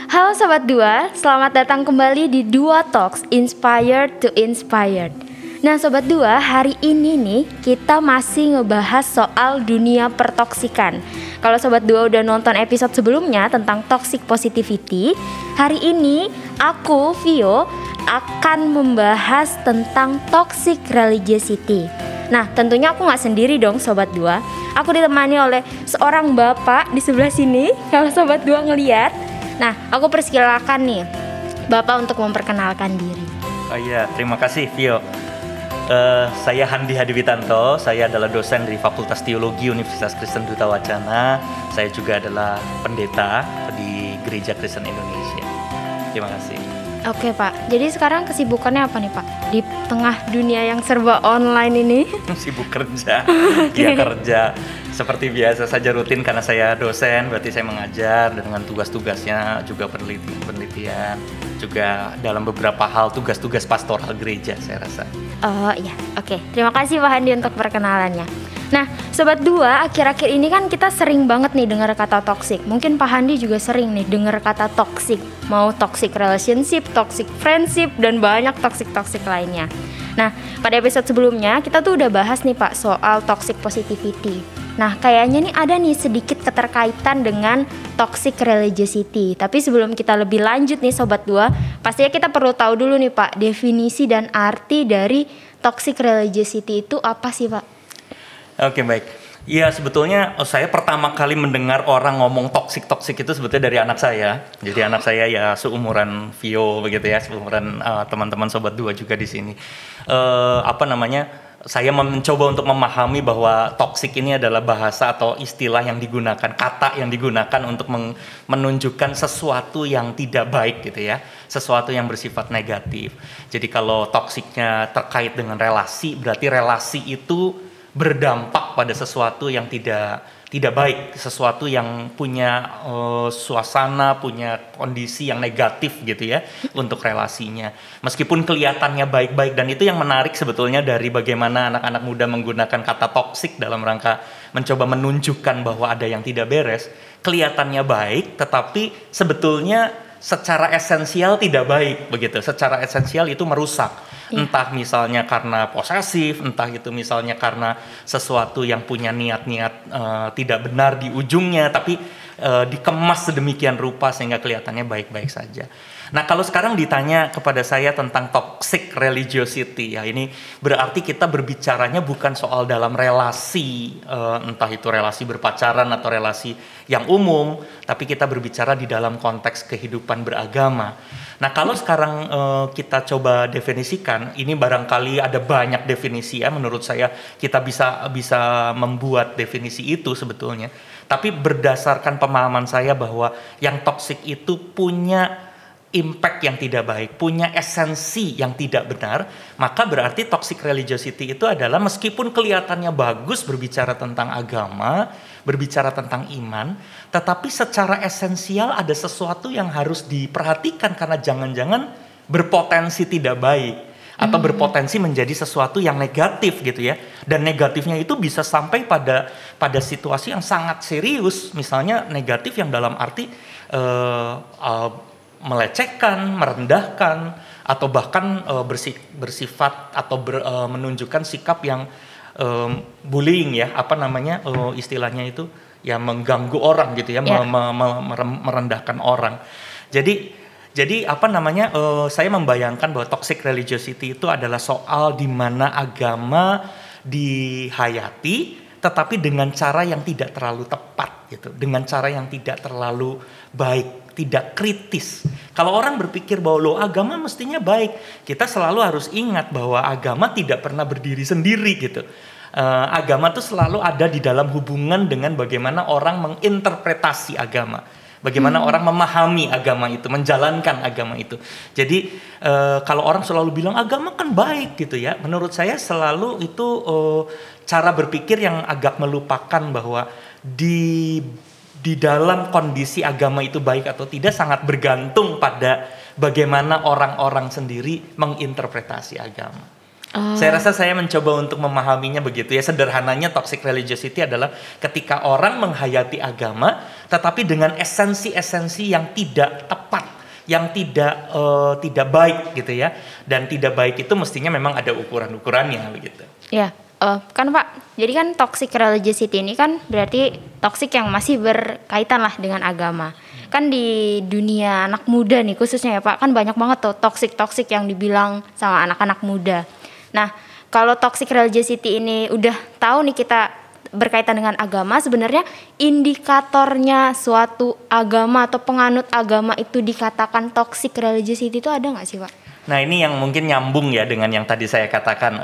Halo Sobat Dua, selamat datang kembali di Dua Talks, Inspired to Inspired. Nah Sobat Dua, hari ini nih kita masih ngebahas soal dunia pertoksikan. Kalau Sobat Dua udah nonton episode sebelumnya tentang toxic positivity, hari ini aku, Vio, akan membahas tentang toxic religiosity. Nah tentunya aku gak sendiri dong Sobat Dua. Aku ditemani oleh seorang bapak di sebelah sini, kalau Sobat Dua ngeliat. Nah, aku persilakan nih Bapak untuk memperkenalkan diri. Oh iya, terima kasih Vio. Saya Handi Hadiwitanto, saya adalah dosen di Fakultas Teologi Universitas Kristen Duta Wacana. Saya juga adalah pendeta di Gereja Kristen Indonesia. Terima kasih. Oke Pak, jadi sekarang kesibukannya apa nih Pak? Di tengah dunia yang serba online ini? Sibuk kerja, ya kerja. Seperti biasa saja rutin karena saya dosen, berarti saya mengajar dengan tugas-tugasnya juga penelitian, juga dalam beberapa hal tugas-tugas pastoral gereja saya rasa. Oh iya, oke. Terima kasih Pak Handi untuk perkenalannya. Nah, Sobat Dua, akhir-akhir ini kan kita sering banget nih dengar kata toxic. Mungkin Pak Handi juga sering nih dengar kata toxic. Mau toxic relationship, toxic friendship, dan banyak toxic lainnya. Nah, pada episode sebelumnya kita tuh udah bahas nih Pak soal toxic positivity. Nah, kayaknya nih ada nih sedikit keterkaitan dengan toxic religiosity. Tapi sebelum kita lebih lanjut nih Sobat Dua, pastinya kita perlu tahu dulu nih Pak, definisi dan arti dari toxic religiosity itu apa sih Pak? Oke, baik. Ya sebetulnya saya pertama kali mendengar orang ngomong toksik itu sebetulnya dari anak saya. Jadi anak saya ya seumuran Vio begitu ya, seumuran teman-teman Sobat Dua juga di sini. Saya mencoba untuk memahami bahwa toksik ini adalah bahasa atau istilah yang digunakan, kata yang digunakan untuk menunjukkan sesuatu yang tidak baik gitu ya, sesuatu yang bersifat negatif. Jadi kalau toksiknya terkait dengan relasi, berarti relasi itu berdampak pada sesuatu yang tidak baik, sesuatu yang punya suasana, punya kondisi yang negatif gitu ya untuk relasinya. Meskipun kelihatannya baik-baik, dan itu yang menarik sebetulnya dari bagaimana anak-anak muda menggunakan kata toksik dalam rangka mencoba menunjukkan bahwa ada yang tidak beres. Kelihatannya baik, tetapi sebetulnya secara esensial tidak baik begitu. Secara esensial itu merusak. Entah misalnya karena posesif, entah itu misalnya karena sesuatu yang punya niat-niat tidak benar di ujungnya, tapi dikemas sedemikian rupa sehingga kelihatannya baik-baik saja. Nah kalau sekarang ditanya kepada saya tentang toxic religiosity, ya ini berarti kita berbicaranya bukan soal dalam relasi, entah itu relasi berpacaran atau relasi yang umum, tapi kita berbicara di dalam konteks kehidupan beragama. Nah kalau sekarang kita coba definisikan, ini barangkali ada banyak definisi ya, menurut saya kita bisa membuat definisi itu sebetulnya. Tapi berdasarkan pemahaman saya bahwa yang toksik itu punya impact yang tidak baik, punya esensi yang tidak benar, maka berarti toxic religiosity itu adalah meskipun kelihatannya bagus berbicara tentang agama, berbicara tentang iman, tetapi secara esensial ada sesuatu yang harus diperhatikan karena jangan-jangan berpotensi tidak baik atau berpotensi menjadi sesuatu yang negatif gitu ya. Dan negatifnya itu bisa sampai pada situasi yang sangat serius, misalnya negatif yang dalam arti melecehkan, merendahkan, atau bahkan bersifat atau menunjukkan sikap yang bullying ya, istilahnya itu ya, mengganggu orang gitu ya, merendahkan orang. Jadi saya membayangkan bahwa toxic religiosity itu adalah soal di mana agama dihayati tetapi dengan cara yang tidak terlalu tepat gitu, dengan cara yang tidak terlalu baik, tidak kritis. Kalau orang berpikir bahwa agama mestinya baik, kita selalu harus ingat bahwa agama tidak pernah berdiri sendiri gitu. Agama itu selalu ada di dalam hubungan dengan bagaimana orang menginterpretasi agama, bagaimana orang memahami agama itu, menjalankan agama itu. Jadi kalau orang selalu bilang agama kan baik gitu ya, menurut saya selalu itu cara berpikir yang agak melupakan bahwa di dalam kondisi agama itu baik atau tidak sangat bergantung pada bagaimana orang-orang sendiri menginterpretasi agama. Saya rasa saya mencoba untuk memahaminya begitu ya. Sederhananya toxic religiosity adalah ketika orang menghayati agama tetapi dengan esensi-esensi yang tidak tepat, yang tidak baik gitu ya. Dan tidak baik itu mestinya memang ada ukuran-ukurannya begitu. Ya, kan Pak. Jadi kan toxic religiosity ini kan berarti toxic yang masih berkaitan lah dengan agama. Kan di dunia anak muda nih khususnya ya Pak, kan banyak banget tuh toxic yang dibilang sama anak-anak muda. Nah, kalau toxic religiosity ini udah tahu nih kita berkaitan dengan agama, sebenarnya indikatornya suatu agama atau penganut agama itu dikatakan toxic religiosity itu ada nggak sih Pak? Nah ini yang mungkin nyambung ya dengan yang tadi saya katakan,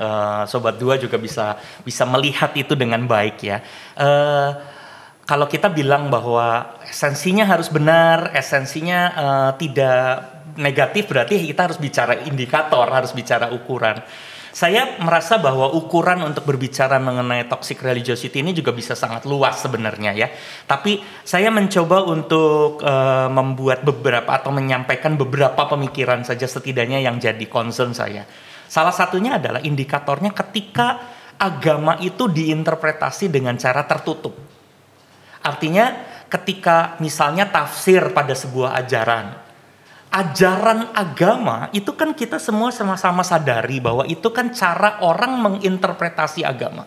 Sobat Dua juga bisa melihat itu dengan baik ya. Kalau kita bilang bahwa esensinya harus benar, esensinya tidak negatif, berarti kita harus bicara indikator, harus bicara ukuran. Saya merasa bahwa ukuran untuk berbicara mengenai toxic religiosity ini juga bisa sangat luas sebenarnya ya. Tapi saya mencoba untuk membuat beberapa atau menyampaikan beberapa pemikiran saja setidaknya yang jadi concern saya. Salah satunya adalah indikatornya ketika agama itu diinterpretasi dengan cara tertutup. Artinya ketika misalnya tafsir pada sebuah ajaran agama itu kan kita semua sama-sama sadari bahwa itu kan cara orang menginterpretasi agama.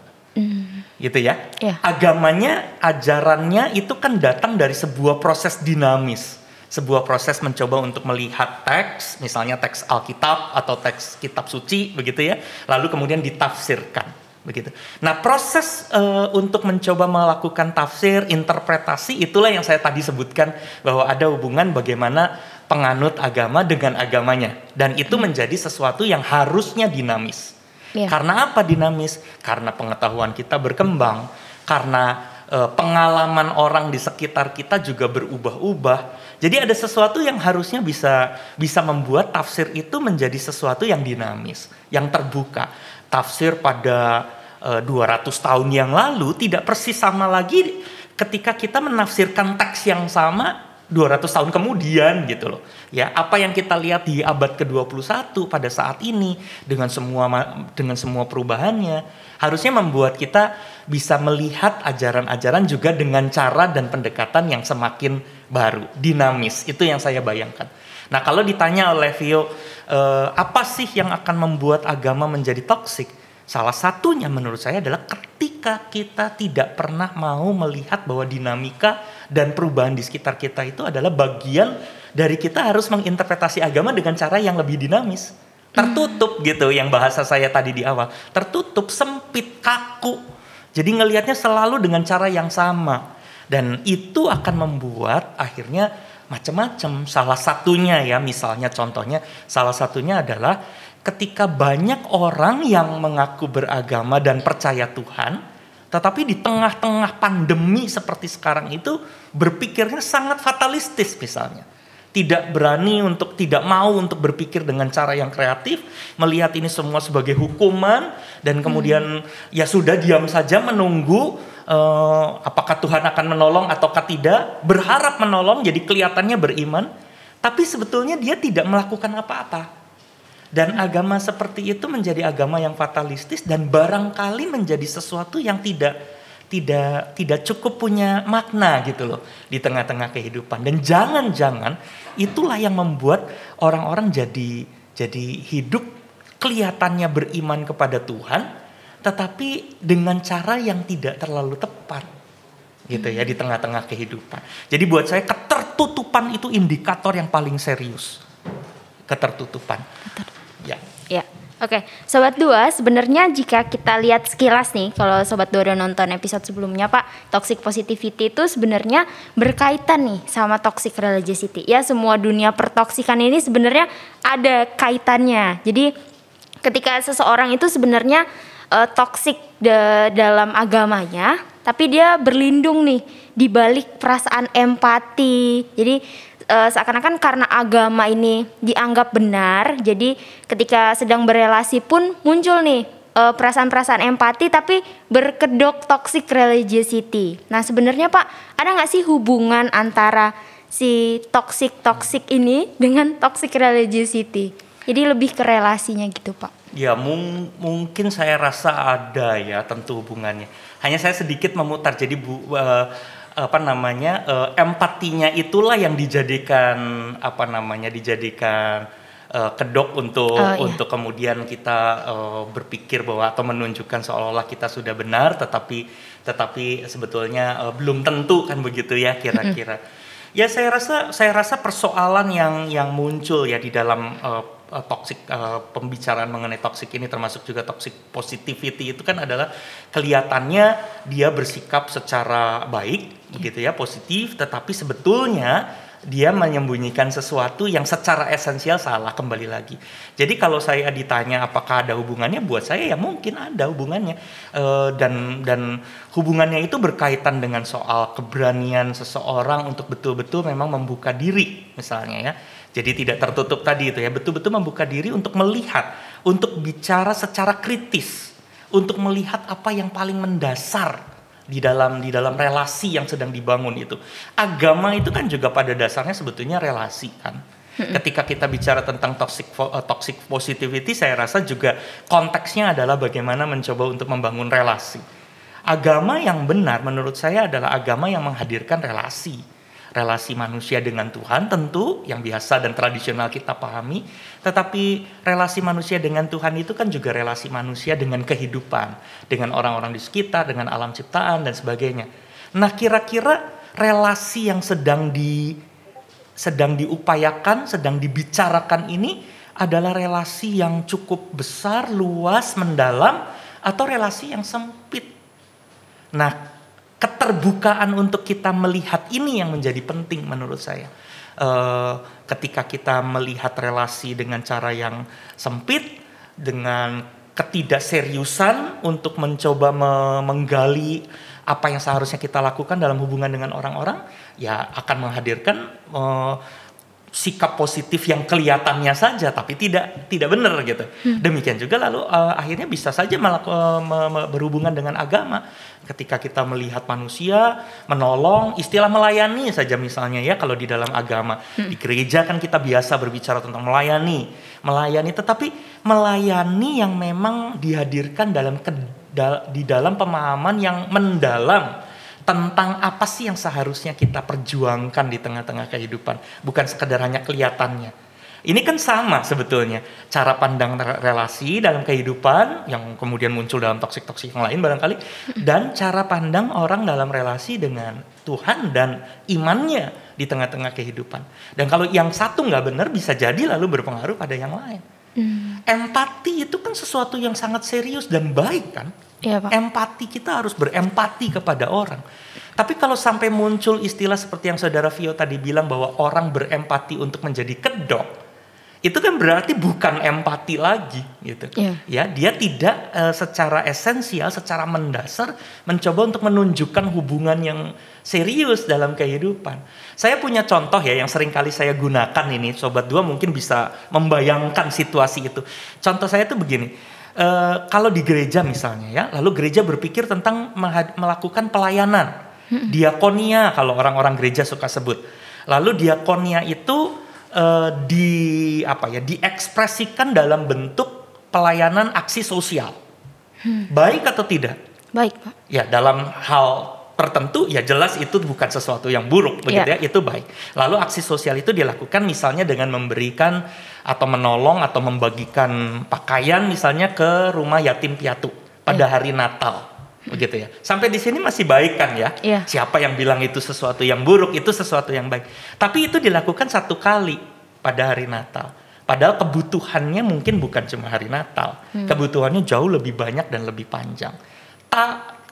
Gitu ya. Yeah. Agamanya, ajarannya itu kan datang dari sebuah proses dinamis. Sebuah proses mencoba untuk melihat teks, misalnya teks Alkitab atau teks kitab suci begitu ya. Lalu kemudian ditafsirkan begitu. Nah, proses untuk mencoba melakukan tafsir, interpretasi itulah yang saya tadi sebutkan bahwa ada hubungan bagaimana penganut agama dengan agamanya, dan itu menjadi sesuatu yang harusnya dinamis. Yeah. Karena apa dinamis? Karena pengetahuan kita berkembang, karena pengalaman orang di sekitar kita juga berubah-ubah. Jadi ada sesuatu yang harusnya bisa membuat tafsir itu menjadi sesuatu yang dinamis, yang terbuka. Tafsir pada 200 tahun yang lalu tidak persis sama lagi ketika kita menafsirkan teks yang sama 200 tahun kemudian gitu loh. Ya, apa yang kita lihat di abad ke-21 pada saat ini dengan semua perubahannya harusnya membuat kita bisa melihat ajaran-ajaran juga dengan cara dan pendekatan yang semakin baru, dinamis. Itu yang saya bayangkan. Nah, kalau ditanya oleh Vio, apa sih yang akan membuat agama menjadi toksik? Salah satunya menurut saya adalah ketika kita tidak pernah mau melihat bahwa dinamika dan perubahan di sekitar kita itu adalah bagian dari kita harus menginterpretasi agama dengan cara yang lebih dinamis. Tertutup gitu, yang bahasa saya tadi di awal. Tertutup, sempit, kaku. Jadi ngelihatnya selalu dengan cara yang sama. Dan itu akan membuat akhirnya macam-macam. Salah satunya ya, misalnya contohnya, salah satunya adalah ketika banyak orang yang mengaku beragama dan percaya Tuhan, tetapi di tengah-tengah pandemi seperti sekarang itu berpikirnya sangat fatalistis misalnya. Tidak mau untuk berpikir dengan cara yang kreatif, melihat ini semua sebagai hukuman, dan kemudian ya sudah diam saja menunggu apakah Tuhan akan menolong ataukah tidak, berharap menolong, jadi kelihatannya beriman, tapi sebetulnya dia tidak melakukan apa-apa. Dan agama seperti itu menjadi agama yang fatalistis dan barangkali menjadi sesuatu yang tidak cukup punya makna gitu loh di tengah-tengah kehidupan. Dan jangan-jangan itulah yang membuat orang-orang jadi hidup kelihatannya beriman kepada Tuhan, tetapi dengan cara yang tidak terlalu tepat gitu ya di tengah-tengah kehidupan. Jadi buat saya ketertutupan itu indikator yang paling serius. Ketertutupan. Ya. Oke, Sobat Dua, sebenarnya jika kita lihat sekilas nih, kalau Sobat Dua udah nonton episode sebelumnya Pak, toxic positivity itu sebenarnya berkaitan nih sama toxic religiosity. Ya, semua dunia pertoksikan ini sebenarnya ada kaitannya. Jadi ketika seseorang itu sebenarnya toxic dalam agamanya, tapi dia berlindung nih di balik perasaan empati. Jadi seakan-akan karena agama ini dianggap benar, jadi ketika sedang berelasi pun muncul nih perasaan-perasaan empati tapi berkedok toxic religiosity. Nah sebenarnya Pak, ada nggak sih hubungan antara si toxic ini dengan toxic religiosity? Jadi lebih ke relasinya gitu Pak. Ya mungkin saya rasa ada ya tentu hubungannya. Hanya saya sedikit memutar. Jadi empatinya itulah yang dijadikan kedok untuk kemudian kita berpikir bahwa atau menunjukkan seolah-olah kita sudah benar, tetapi sebetulnya belum tentu kan begitu ya kira-kira. Ya saya rasa persoalan yang muncul ya di dalam pembicaraan mengenai toxic ini, termasuk juga toxic positivity, itu kan adalah kelihatannya dia bersikap secara baik begitu ya, positif, tetapi sebetulnya dia menyembunyikan sesuatu yang secara esensial salah kembali lagi. Jadi kalau saya ditanya apakah ada hubungannya, buat saya ya mungkin ada hubungannya, dan hubungannya itu berkaitan dengan soal keberanian seseorang untuk betul-betul memang membuka diri misalnya ya. Jadi tidak tertutup tadi itu ya, betul-betul membuka diri untuk melihat, untuk bicara secara kritis, untuk melihat apa yang paling mendasar di dalam relasi yang sedang dibangun itu. Agama itu kan juga pada dasarnya sebetulnya relasi kan. Ketika kita bicara tentang toxic positivity, saya rasa juga konteksnya adalah bagaimana mencoba untuk membangun relasi. Agama yang benar menurut saya adalah agama yang menghadirkan relasi manusia dengan Tuhan tentu yang biasa dan tradisional kita pahami, tetapi relasi manusia dengan Tuhan itu kan juga relasi manusia dengan kehidupan, dengan orang-orang di sekitar, dengan alam ciptaan dan sebagainya. Nah, kira-kira relasi yang sedang diupayakan, sedang dibicarakan ini adalah relasi yang cukup besar, luas, mendalam, atau relasi yang sempit. Nah, keterbukaan untuk kita melihat ini yang menjadi penting menurut saya. Ketika kita melihat relasi dengan cara yang sempit, dengan ketidakseriusan untuk mencoba menggali apa yang seharusnya kita lakukan dalam hubungan dengan orang-orang, ya akan menghadirkan sikap positif yang kelihatannya saja tapi tidak benar gitu. Demikian juga lalu akhirnya bisa saja berhubungan dengan agama. Ketika kita melihat manusia menolong, istilah melayani saja misalnya ya, kalau di dalam agama. Di gereja kan kita biasa berbicara tentang melayani, tetapi melayani yang memang dihadirkan di dalam pemahaman yang mendalam tentang apa sih yang seharusnya kita perjuangkan di tengah-tengah kehidupan, bukan sekedar hanya kelihatannya. Ini kan sama sebetulnya cara pandang relasi dalam kehidupan yang kemudian muncul dalam toksik-toksik yang lain barangkali, dan cara pandang orang dalam relasi dengan Tuhan dan imannya di tengah-tengah kehidupan. Dan kalau yang satu nggak benar, bisa jadi lalu berpengaruh pada yang lain. Empati itu kan sesuatu yang sangat serius dan baik kan. Iya, Pak. Empati, kita harus berempati kepada orang. Tapi kalau sampai muncul istilah seperti yang Saudara Vio tadi bilang bahwa orang berempati untuk menjadi kedok, itu kan berarti bukan empati lagi gitu. Ya, dia tidak secara esensial, secara mendasar mencoba untuk menunjukkan hubungan yang serius dalam kehidupan. Saya punya contoh ya yang sering kali saya gunakan ini, Sobat Dua mungkin bisa membayangkan situasi itu. Contoh saya itu begini. Kalau di gereja misalnya ya, lalu gereja berpikir tentang melakukan pelayanan, diakonia kalau orang-orang gereja suka sebut. Lalu diakonia itu diekspresikan dalam bentuk pelayanan aksi sosial. Baik atau tidak? Baik, Pak. Ya, dalam hal tertentu ya jelas itu bukan sesuatu yang buruk begitu ya, itu baik. Lalu aksi sosial itu dilakukan misalnya dengan memberikan atau menolong atau membagikan pakaian misalnya ke rumah yatim piatu pada hari Natal. Begitu ya. Sampai di sini masih baik kan ya? Siapa yang bilang itu sesuatu yang buruk? Itu sesuatu yang baik. Tapi itu dilakukan satu kali pada hari Natal. Padahal kebutuhannya mungkin bukan cuma hari Natal. Kebutuhannya jauh lebih banyak dan lebih panjang.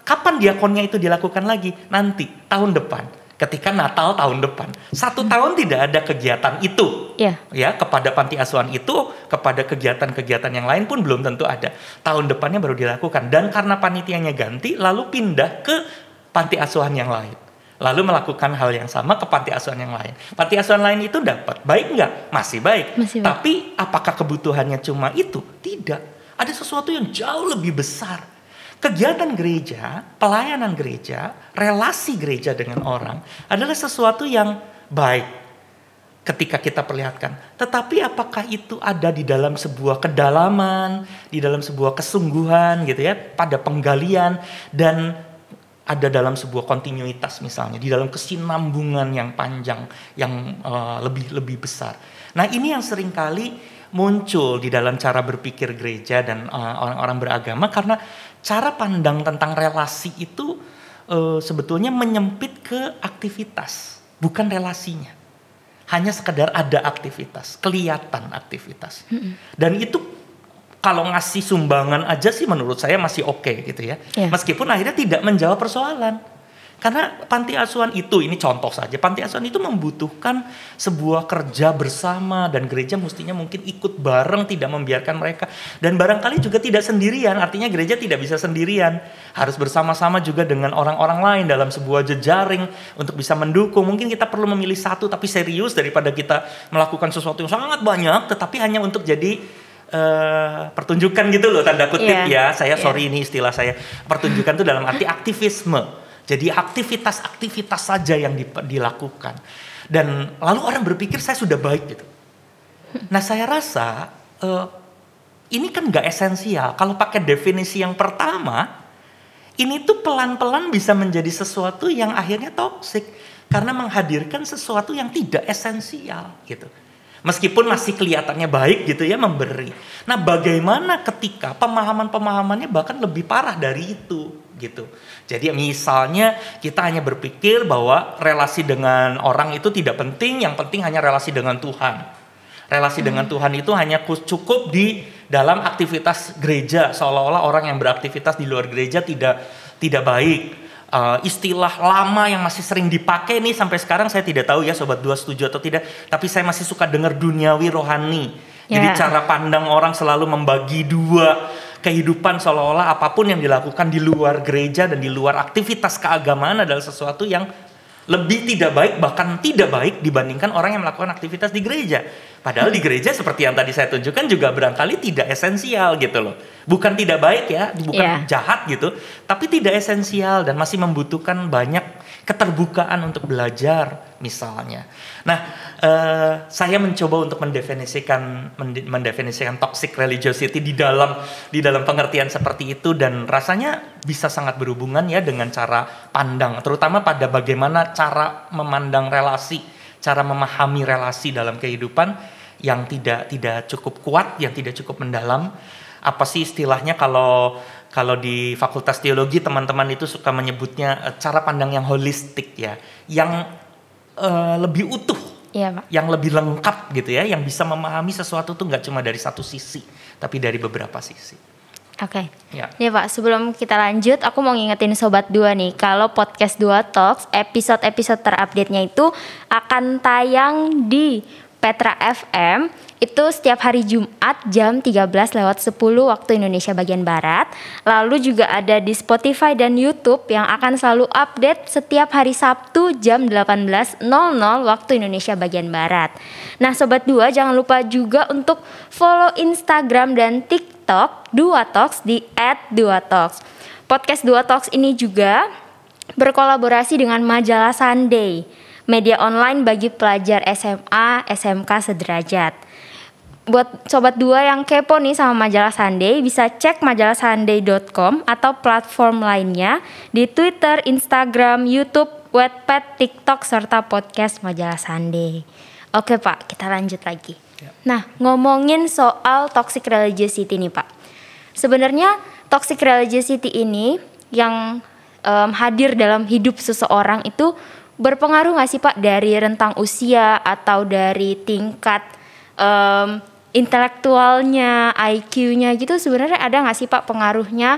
Kapan diakonnya itu dilakukan lagi? Nanti, tahun depan. Ketika Natal tahun depan. 1 tahun tidak ada kegiatan itu. Ya, kepada panti asuhan itu, kepada kegiatan-kegiatan yang lain pun belum tentu ada. Tahun depannya baru dilakukan. Dan karena panitianya ganti, lalu pindah ke panti asuhan yang lain. Lalu melakukan hal yang sama ke panti asuhan yang lain. Panti asuhan lain itu dapat. Baik nggak? Masih baik. Tapi apakah kebutuhannya cuma itu? Tidak. Ada sesuatu yang jauh lebih besar. Kegiatan gereja, pelayanan gereja, relasi gereja dengan orang adalah sesuatu yang baik. ketika kita perlihatkan. Tetapi apakah itu ada di dalam sebuah kedalaman, di dalam sebuah kesungguhan gitu ya, pada penggalian, dan ada dalam sebuah kontinuitas misalnya, di dalam kesinambungan yang panjang, yang lebih besar. Nah ini yang seringkali muncul di dalam cara berpikir gereja dan orang-orang beragama, karena cara pandang tentang relasi itu sebetulnya menyempit ke aktivitas, bukan relasinya. Hanya sekedar ada aktivitas, kelihatan aktivitas. Dan itu kalau ngasih sumbangan aja sih menurut saya masih oke gitu ya. Meskipun akhirnya tidak menjawab persoalan. Karena panti asuhan itu, ini contoh saja, panti asuhan itu membutuhkan sebuah kerja bersama, dan gereja mestinya mungkin ikut bareng, tidak membiarkan mereka. Dan barangkali juga tidak sendirian, artinya gereja tidak bisa sendirian. Harus bersama-sama juga dengan orang-orang lain dalam sebuah jejaring untuk bisa mendukung. Mungkin kita perlu memilih satu tapi serius daripada kita melakukan sesuatu yang sangat banyak, tetapi hanya untuk jadi pertunjukan gitu loh, tanda kutip ya. Saya sorry ini istilah saya. Pertunjukan itu dalam arti aktivisme. Jadi aktivitas-aktivitas saja yang dilakukan. Dan lalu orang berpikir saya sudah baik gitu. Nah saya rasa ini kan gak esensial. Kalau pakai definisi yang pertama, ini tuh pelan-pelan bisa menjadi sesuatu yang akhirnya toksik. Karena menghadirkan sesuatu yang tidak esensial gitu. Meskipun masih kelihatannya baik gitu ya, memberi. Nah bagaimana ketika pemahaman-pemahamannya bahkan lebih parah dari itu gitu. Jadi misalnya kita hanya berpikir bahwa relasi dengan orang itu tidak penting, yang penting hanya relasi dengan Tuhan. Relasi dengan Tuhan itu hanya cukup di dalam aktivitas gereja, seolah-olah orang yang beraktivitas di luar gereja tidak baik. Istilah lama yang masih sering dipakai nih sampai sekarang, saya tidak tahu ya Sobat Dua setuju atau tidak, tapi saya masih suka dengar duniawi rohani. Jadi cara pandang orang selalu membagi dua kehidupan, seolah-olah apapun yang dilakukan di luar gereja dan di luar aktivitas keagamaan adalah sesuatu yang lebih tidak baik, bahkan tidak baik dibandingkan orang yang melakukan aktivitas di gereja. Padahal di gereja seperti yang tadi saya tunjukkan juga barangkali tidak esensial gitu loh. Bukan tidak baik ya, bukan jahat gitu, tapi tidak esensial dan masih membutuhkan banyak keterbukaan untuk belajar misalnya. Nah, saya mencoba untuk mendefinisikan toxic religiosity di dalam pengertian seperti itu, dan rasanya bisa sangat berhubungan ya dengan cara pandang, terutama pada bagaimana cara memandang relasi, cara memahami relasi dalam kehidupan yang tidak cukup kuat, yang tidak cukup mendalam. Apa sih istilahnya kalau di Fakultas Teologi teman-teman itu suka menyebutnya cara pandang yang holistik ya, yang lebih utuh, Pak, yang lebih lengkap gitu ya, yang bisa memahami sesuatu tuh nggak cuma dari satu sisi, tapi dari beberapa sisi. Oke. Ya Pak, sebelum kita lanjut, aku mau ngingetin Sobat Dua nih, kalau podcast Dua Talks episode-episode terupdate-nya itu akan tayang di Petra FM itu setiap hari Jumat jam 13:10 waktu Indonesia bagian Barat. Lalu juga ada di Spotify dan YouTube yang akan selalu update setiap hari Sabtu jam 18:00 waktu Indonesia bagian Barat. Nah Sobat Dua, jangan lupa juga untuk follow Instagram dan TikTok Dua Talks di @duatalks. Podcast Dua Talks ini juga berkolaborasi dengan majalah Sunday, media online bagi pelajar SMA, SMK sederajat. Buat Sobat Dua yang kepo nih sama majalah Sunday, bisa cek majalahsunday.com atau platform lainnya di Twitter, Instagram, YouTube, Wattpad, TikTok, serta podcast majalah Sunday. Oke Pak, kita lanjut lagi. Nah, ngomongin soal toxic religiosity nih Pak. Sebenarnya toxic religiosity ini yang hadir dalam hidup seseorang itu berpengaruh nggak sih Pak dari rentang usia atau dari tingkat intelektualnya, IQ-nya gitu, sebenarnya ada nggak sih Pak pengaruhnya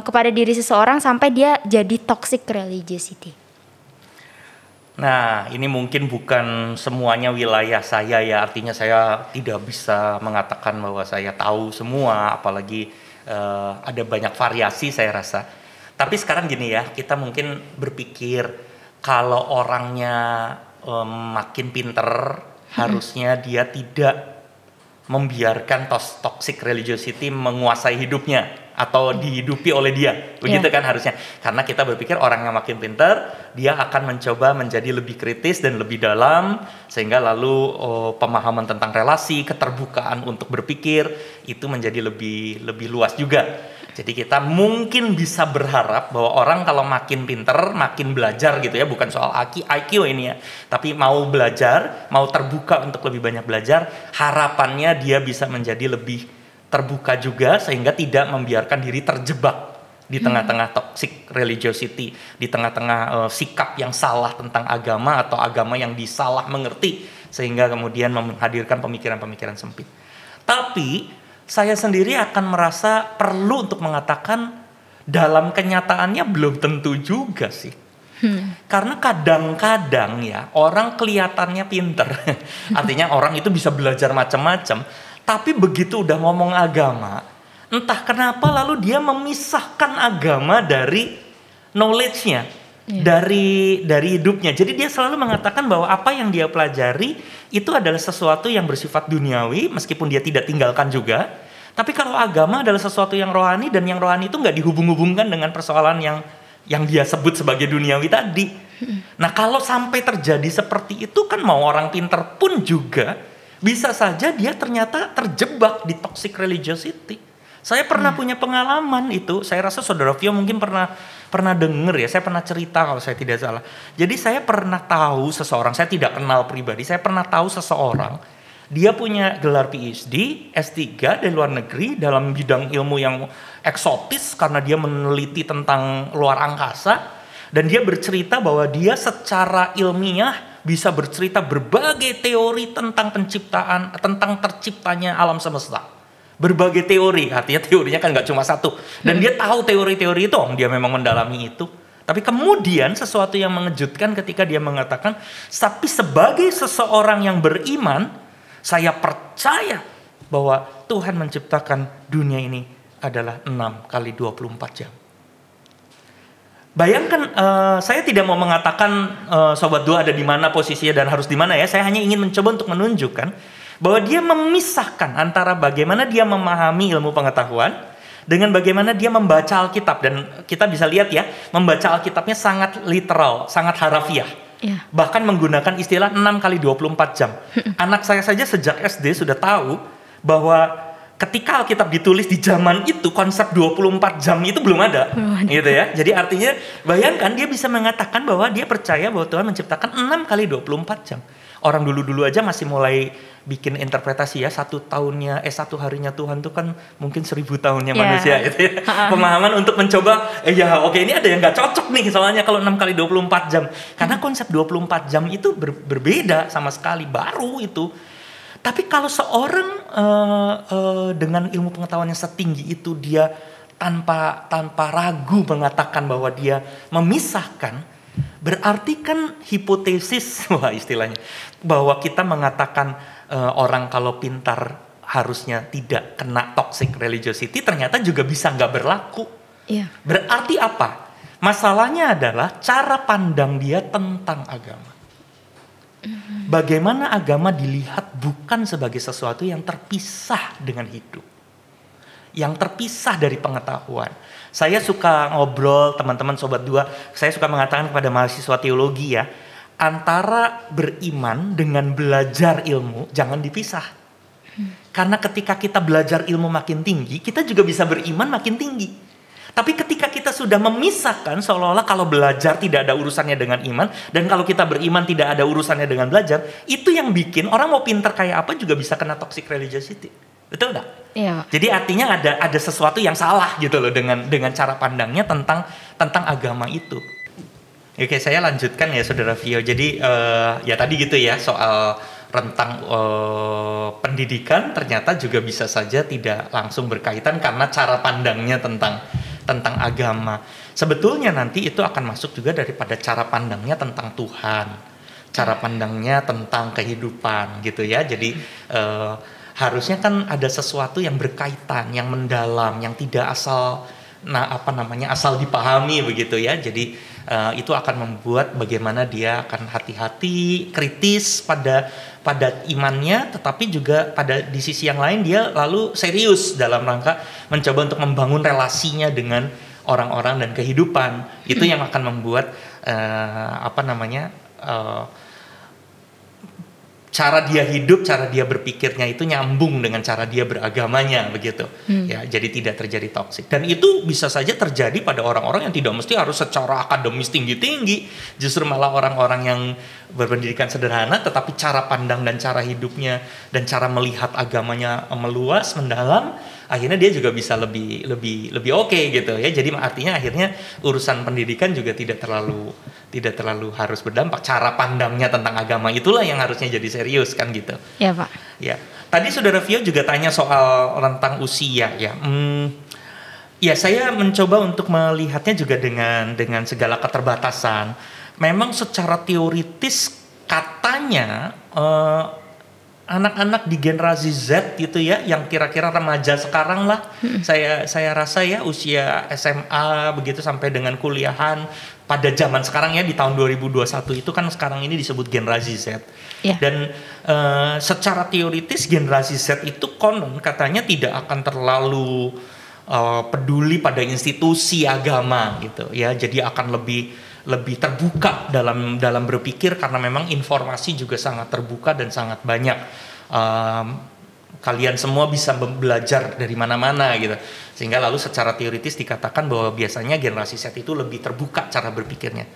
kepada diri seseorang sampai dia jadi toxic religiosity? Nah, ini mungkin bukan semuanya wilayah saya ya, artinya saya tidak bisa mengatakan bahwa saya tahu semua, apalagi ada banyak variasi saya rasa. Tapi sekarang gini ya, kita mungkin berpikir kalau orangnya makin pinter, harusnya dia tidak membiarkan toxic religiosity menguasai hidupnya. atau dihidupi oleh dia, begitu kan harusnya. Karena kita berpikir orang yang makin pintar, dia akan mencoba menjadi lebih kritis dan lebih dalam, sehingga lalu pemahaman tentang relasi, keterbukaan untuk berpikir itu menjadi lebih luas juga. Jadi kita mungkin bisa berharap bahwa orang kalau makin pintar, makin belajar gitu ya, bukan soal IQ ini ya, tapi mau belajar, mau terbuka untuk lebih banyak belajar, harapannya dia bisa menjadi lebih terbuka juga sehingga tidak membiarkan diri terjebak di tengah-tengah toxic religiosity, di tengah-tengah sikap yang salah tentang agama atau agama yang disalah mengerti sehingga kemudian menghadirkan pemikiran-pemikiran sempit. Tapi saya sendiri akan merasa perlu untuk mengatakan dalam kenyataannya belum tentu juga sih. Karena kadang-kadang ya orang kelihatannya pinter, artinya orang itu bisa belajar macam-macam. Tapi begitu udah ngomong agama, entah kenapa lalu dia memisahkan agama dari knowledge-nya, dari hidupnya. Jadi dia selalu mengatakan bahwa apa yang dia pelajari itu adalah sesuatu yang bersifat duniawi, meskipun dia tidak tinggalkan juga. Tapi kalau agama adalah sesuatu yang rohani, dan yang rohani itu nggak dihubung-hubungkan dengan persoalan yang dia sebut sebagai duniawi tadi. Nah kalau sampai terjadi seperti itu kan mau orang pinter pun juga bisa saja dia ternyata terjebak di toxic religiosity. Saya pernah punya pengalaman itu. Saya rasa Saudara Vio mungkin pernah dengar ya. Saya pernah cerita kalau saya tidak salah. Jadi saya pernah tahu seseorang, saya tidak kenal pribadi. Saya pernah tahu seseorang, dia punya gelar PhD, S3 dari luar negeri dalam bidang ilmu yang eksotis karena dia meneliti tentang luar angkasa. Dan dia bercerita bahwa dia secara ilmiah bisa bercerita berbagai teori tentang penciptaan, tentang terciptanya alam semesta. Berbagai teori, artinya teorinya kan nggak cuma satu. Dan dia tahu teori-teori itu, dia memang mendalami itu. Tapi kemudian sesuatu yang mengejutkan ketika dia mengatakan, tapi sebagai seseorang yang beriman, saya percaya bahwa Tuhan menciptakan dunia ini adalah 6 kali 24 jam. Bayangkan, saya tidak mau mengatakan Sobat Dua ada di mana posisinya dan harus di mana ya. Saya hanya ingin mencoba untuk menunjukkan bahwa dia memisahkan antara bagaimana dia memahami ilmu pengetahuan dengan bagaimana dia membaca Alkitab. Dan kita bisa lihat ya, membaca Alkitabnya sangat literal, sangat harafiah. Bahkan menggunakan istilah 6 kali 24 jam. Anak saya saja sejak SD sudah tahu bahwa ketika Alkitab ditulis di zaman itu, konsep 24 jam itu belum ada. Gitu ya. Jadi artinya bayangkan dia bisa mengatakan bahwa dia percaya bahwa Tuhan menciptakan 6 kali 24 jam. Orang dulu-dulu aja masih mulai bikin interpretasi ya, satu harinya Tuhan itu kan mungkin 1000 tahunnya manusia gitu ya. Pemahaman untuk mencoba, ini ada yang gak cocok nih soalnya kalau 6 kali 24 jam. Karena konsep 24 jam itu berbeda sama sekali, baru itu. Tapi kalau seorang dengan ilmu pengetahuan yang setinggi itu, dia tanpa ragu mengatakan bahwa dia memisahkan, berarti kan hipotesis, istilahnya, bahwa kita mengatakan orang kalau pintar harusnya tidak kena toxic religiosity, ternyata juga bisa nggak berlaku. Berarti apa? Masalahnya adalah cara pandang dia tentang agama. Bagaimana agama dilihat bukan sebagai sesuatu yang terpisah dengan hidup, yang terpisah dari pengetahuan. Saya suka ngobrol, teman-teman Sobat Dua, saya suka mengatakan kepada mahasiswa teologi ya, antara beriman dengan belajar ilmu jangan dipisah. Karena ketika kita belajar ilmu makin tinggi, kita juga bisa beriman makin tinggi. Tapi ketika kita sudah memisahkan, seolah-olah kalau belajar tidak ada urusannya dengan iman, dan kalau kita beriman tidak ada urusannya dengan belajar, itu yang bikin orang mau pintar kayak apa juga bisa kena toxic religiosity. Betul nggak? Iya. Jadi artinya ada sesuatu yang salah gitu loh dengan cara pandangnya tentang agama itu. Oke, saya lanjutkan ya Saudara Vio. Jadi ya tadi gitu ya, soal rentang pendidikan ternyata juga bisa saja tidak langsung berkaitan karena cara pandangnya tentang agama. Sebetulnya nanti itu akan masuk juga daripada cara pandangnya tentang Tuhan, cara pandangnya tentang kehidupan gitu ya. Jadi harusnya kan ada sesuatu yang berkaitan, yang mendalam, yang tidak asal asal dipahami begitu ya. Jadi itu akan membuat bagaimana dia akan hati-hati, kritis pada imannya, tetapi juga di sisi yang lain dia lalu serius dalam rangka mencoba untuk membangun relasinya dengan orang-orang dan kehidupan. Itu yang akan membuat cara dia hidup, cara dia berpikirnya itu nyambung dengan cara dia beragamanya, begitu. Ya, jadi tidak terjadi toksik. Dan itu bisa saja terjadi pada orang-orang yang tidak mesti harus secara akademis tinggi-tinggi. Justru malah orang-orang yang berpendidikan sederhana, tetapi cara pandang dan cara hidupnya dan cara melihat agamanya meluas, mendalam, akhirnya dia juga bisa lebih oke gitu ya. Jadi artinya akhirnya urusan pendidikan juga tidak terlalu harus berdampak. Cara pandangnya tentang agama itulah yang harusnya jadi serius kan gitu. Ya Pak. Ya. Tadi Saudara Vio juga tanya soal rentang usia ya. Ya saya mencoba untuk melihatnya juga dengan segala keterbatasan. Memang secara teoritis katanya anak-anak di generasi Z gitu ya, yang kira-kira remaja sekarang lah, saya rasa ya usia SMA begitu sampai dengan kuliahan pada zaman sekarang ya, di tahun 2021 itu kan sekarang ini disebut generasi Z. Yeah. Dan secara teoritis generasi Z itu konon katanya tidak akan terlalu peduli pada institusi agama gitu ya, jadi akan lebih terbuka dalam berpikir karena memang informasi juga sangat terbuka dan sangat banyak. Kalian semua bisa belajar dari mana-mana gitu. Sehingga lalu secara teoritis dikatakan bahwa biasanya generasi Z itu lebih terbuka cara berpikirnya.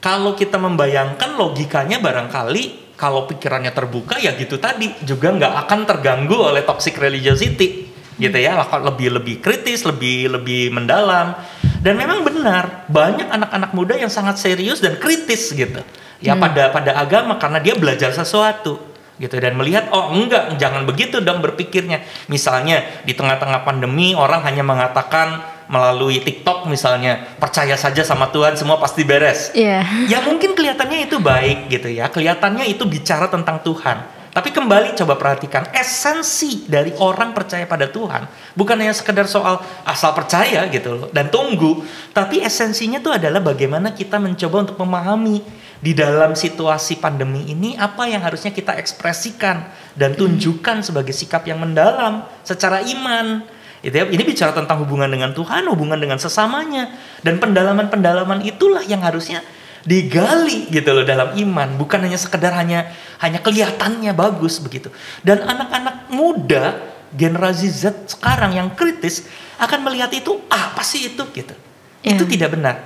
Kalau kita membayangkan logikanya barangkali kalau pikirannya terbuka ya gitu tadi juga nggak akan terganggu oleh toxic religiosity gitu ya, lebih kritis, lebih mendalam. Dan memang benar banyak anak-anak muda yang sangat serius dan kritis gitu ya pada agama karena dia belajar sesuatu gitu dan melihat enggak, jangan begitu dong berpikirnya. Misalnya di tengah-tengah pandemi orang hanya mengatakan melalui TikTok misalnya, percaya saja sama Tuhan semua pasti beres. Ya mungkin kelihatannya itu baik gitu ya, kelihatannya itu bicara tentang Tuhan. Tapi kembali coba perhatikan esensi dari orang percaya pada Tuhan bukan hanya sekedar soal asal percaya gitu loh dan tunggu, tapi esensinya tuh adalah bagaimana kita mencoba untuk memahami di dalam situasi pandemi ini apa yang harusnya kita ekspresikan dan tunjukkan sebagai sikap yang mendalam secara iman. Itu ya, ini bicara tentang hubungan dengan Tuhan, hubungan dengan sesamanya, dan pendalaman-pendalaman itulah yang harusnya digali gitu loh dalam iman, bukan hanya sekedar hanya kelihatannya bagus begitu. Dan anak-anak muda generasi Z sekarang yang kritis akan melihat itu apa sih itu gitu. Itu tidak benar.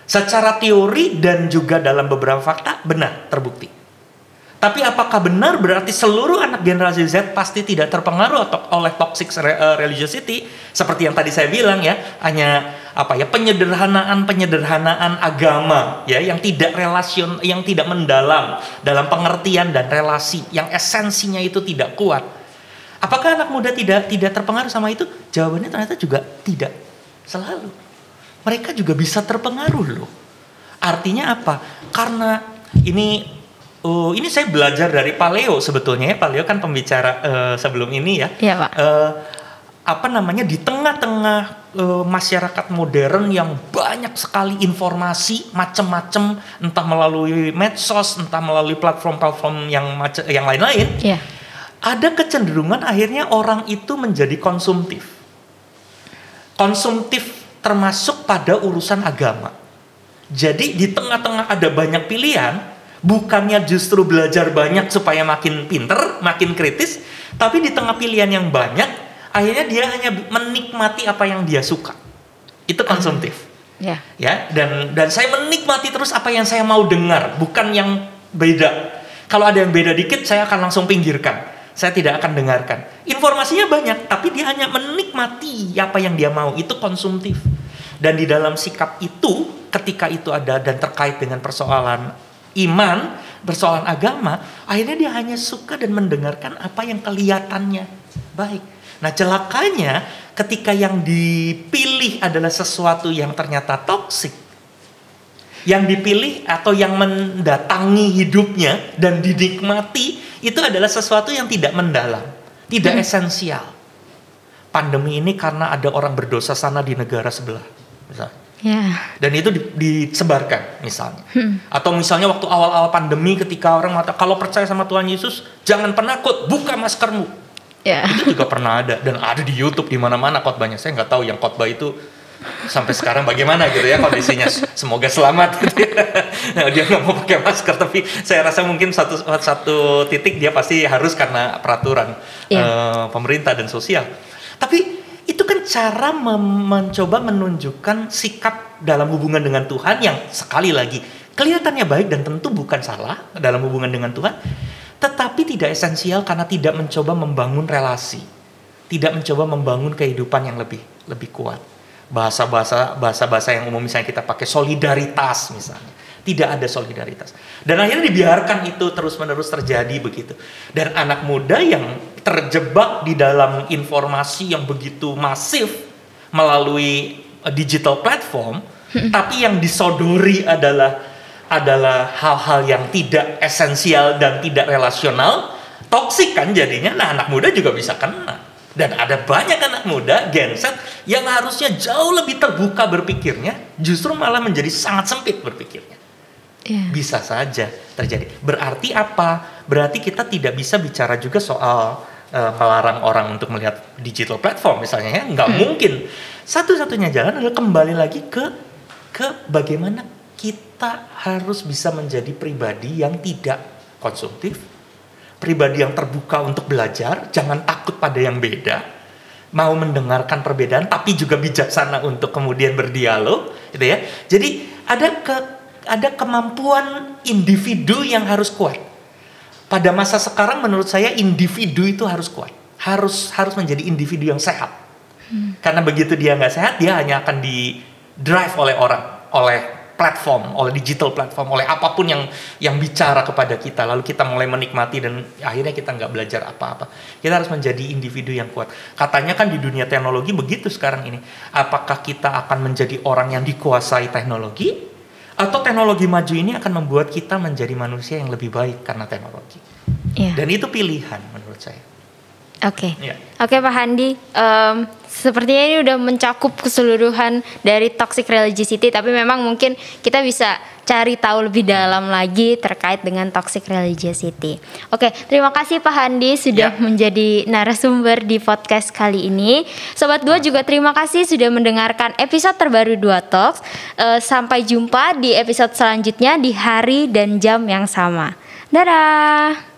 Secara teori dan juga dalam beberapa fakta benar, terbukti. Tapi apakah benar berarti seluruh anak generasi Z pasti tidak terpengaruh oleh toxic religiosity? Seperti yang tadi saya bilang ya, hanya penyederhanaan agama ya, yang tidak yang tidak mendalam dalam pengertian dan relasi, yang esensinya itu tidak kuat. Apakah anak muda tidak terpengaruh sama itu? Jawabannya ternyata juga tidak selalu. Mereka juga bisa terpengaruh loh. Artinya apa? Karena ini saya belajar dari Paleo sebetulnya ya. Paleo kan pembicara sebelum ini ya. Iya, Pak. Di tengah-tengah masyarakat modern yang banyak sekali informasi macam-macam, entah melalui medsos, entah melalui platform-platform yang lain-lain. Iya. Ada kecenderungan akhirnya orang itu menjadi konsumtif. Konsumtif termasuk pada urusan agama. Jadi di tengah-tengah ada banyak pilihan, bukannya justru belajar banyak supaya makin pinter, makin kritis, tapi di tengah pilihan yang banyak, akhirnya dia hanya menikmati apa yang dia suka. Itu konsumtif. Ya, dan saya menikmati terus apa yang saya mau dengar, bukan yang beda. Kalau ada yang beda dikit, saya akan langsung pinggirkan. Saya tidak akan dengarkan. Informasinya banyak, tapi dia hanya menikmati apa yang dia mau. Itu konsumtif. Dan di dalam sikap itu, ketika itu ada dan terkait dengan persoalan iman, persoalan agama, akhirnya dia hanya suka dan mendengarkan apa yang kelihatannya baik. Nah, celakanya ketika yang dipilih adalah sesuatu yang ternyata toksik, yang dipilih atau yang mendatangi hidupnya dan dinikmati, itu adalah sesuatu yang tidak mendalam, tidak esensial. Pandemi ini karena ada orang berdosa sana di negara sebelah, misalnya. Dan itu disebarkan misalnya. Atau misalnya waktu awal-awal pandemi ketika orang mengatakan kalau percaya sama Tuhan Yesus jangan penakut, buka maskermu. Itu juga pernah ada dan ada di YouTube di mana-mana khotbahnya. Saya nggak tahu yang khotbah itu sampai sekarang bagaimana gitu ya kondisinya. Semoga selamat gitu ya. Nah, dia nggak mau pakai masker, tapi saya rasa mungkin satu titik dia pasti harus karena peraturan pemerintah dan sosial. Tapi itu kan cara mencoba menunjukkan sikap dalam hubungan dengan Tuhan yang sekali lagi kelihatannya baik dan tentu bukan salah dalam hubungan dengan Tuhan, tetapi tidak esensial karena tidak mencoba membangun relasi, tidak mencoba membangun kehidupan yang lebih kuat. Bahasa yang umum misalnya kita pakai solidaritas misalnya, tidak ada solidaritas. Dan akhirnya dibiarkan itu terus-menerus terjadi begitu. Dan anak muda yang terjebak di dalam informasi yang begitu masif melalui digital platform, tapi yang disodori adalah hal-hal yang tidak esensial dan tidak relasional, toksik kan jadinya. Nah, anak muda juga bisa kena. Dan ada banyak anak muda Gen Z yang harusnya jauh lebih terbuka berpikirnya, justru malah menjadi sangat sempit berpikirnya. Bisa saja terjadi. Berarti apa? Berarti kita tidak bisa bicara juga soal melarang orang untuk melihat digital platform misalnya ya. Nggak mungkin. Satu-satunya jalan adalah kembali lagi ke bagaimana kita harus bisa menjadi pribadi yang tidak konsumtif, pribadi yang terbuka untuk belajar, jangan takut pada yang beda, mau mendengarkan perbedaan, tapi juga bijaksana untuk kemudian berdialog, gitu ya. Jadi ada kemampuan individu yang harus kuat. Pada masa sekarang menurut saya individu itu harus kuat, harus menjadi individu yang sehat. Karena begitu dia nggak sehat, dia hanya akan di drive oleh orang, oleh platform, oleh digital platform, oleh apapun yang bicara kepada kita, lalu kita mulai menikmati dan akhirnya kita nggak belajar apa-apa. Kita harus menjadi individu yang kuat. Katanya kan di dunia teknologi begitu sekarang ini. Apakah kita akan menjadi orang yang dikuasai teknologi, atau teknologi maju ini akan membuat kita menjadi manusia yang lebih baik karena teknologi? Dan itu pilihan menurut saya. Oke, Pak Handi, sepertinya ini udah mencakup keseluruhan dari toxic religiosity, tapi memang mungkin kita bisa cari tahu lebih dalam lagi terkait dengan toxic religiosity. Oke, terima kasih Pak Handi sudah menjadi narasumber di podcast kali ini. Sobat Dua juga terima kasih sudah mendengarkan episode terbaru Dua Talks. Sampai jumpa di episode selanjutnya di hari dan jam yang sama. Dadah!